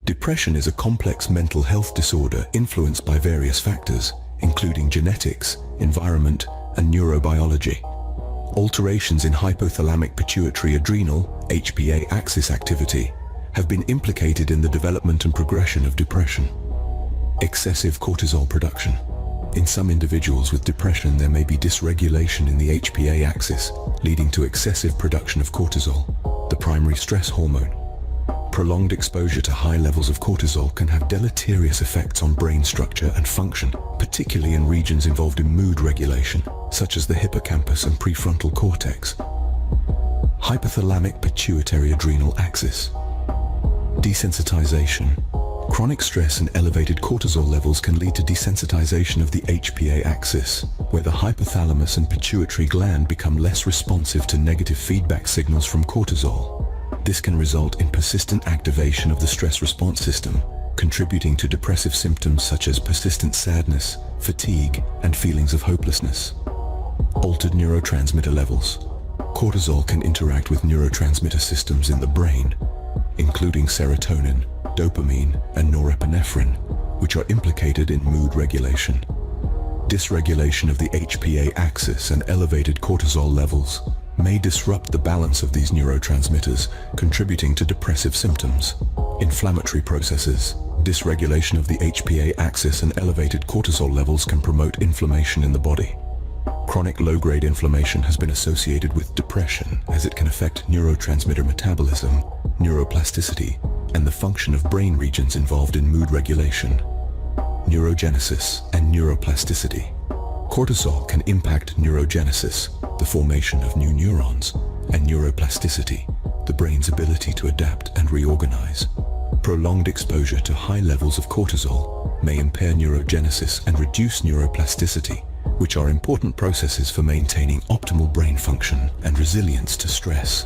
Depression is a complex mental health disorder influenced by various factors, including genetics, environment, and neurobiology. Alterations in hypothalamic pituitary adrenal (HPA) axis activity have been implicated in the development and progression of depression. Excessive cortisol production. In some individuals with depression, there may be dysregulation in the HPA axis, leading to excessive production of cortisol, the primary stress hormone. Prolonged exposure to high levels of cortisol can have deleterious effects on brain structure and function, particularly in regions involved in mood regulation, such as the hippocampus and prefrontal cortex. Hypothalamic pituitary adrenal axis. Desensitization. Chronic stress and elevated cortisol levels can lead to desensitization of the HPA axis, where the hypothalamus and pituitary gland become less responsive to negative feedback signals from cortisol. This can result in persistent activation of the stress response system, contributing to depressive symptoms such as persistent sadness, fatigue, and feelings of hopelessness. Altered neurotransmitter levels. Cortisol can interact with neurotransmitter systems in the brain, including serotonin, dopamine, and norepinephrine, which are implicated in mood regulation. Dysregulation of the HPA axis and elevated cortisol levels may disrupt the balance of these neurotransmitters, contributing to depressive symptoms. Inflammatory processes. Dysregulation of the HPA axis and elevated cortisol levels can promote inflammation in the body. Chronic low-grade inflammation has been associated with depression, as it can affect neurotransmitter metabolism, neuroplasticity, and the function of brain regions involved in mood regulation. Neurogenesis and neuroplasticity. Cortisol can impact neurogenesis, the formation of new neurons, and neuroplasticity, the brain's ability to adapt and reorganize. Prolonged exposure to high levels of cortisol may impair neurogenesis and reduce neuroplasticity, which are important processes for maintaining optimal brain function and resilience to stress.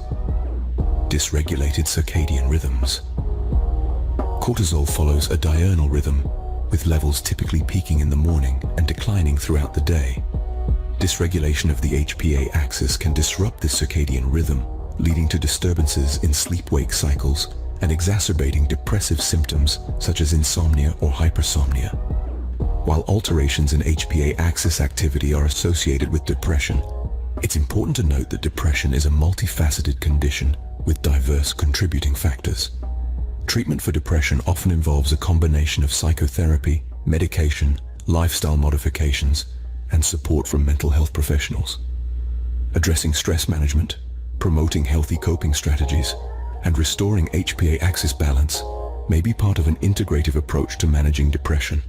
Dysregulated circadian rhythms. Cortisol follows a diurnal rhythm, with levels typically peaking in the morning and declining throughout the day. Dysregulation of the HPA axis can disrupt this circadian rhythm, leading to disturbances in sleep-wake cycles and exacerbating depressive symptoms such as insomnia or hypersomnia. While alterations in HPA axis activity are associated with depression, it's important to note that depression is a multifaceted condition with diverse contributing factors. Treatment for depression often involves a combination of psychotherapy, medication, lifestyle modifications, and support from mental health professionals. Addressing stress management, promoting healthy coping strategies, and restoring HPA axis balance may be part of an integrative approach to managing depression.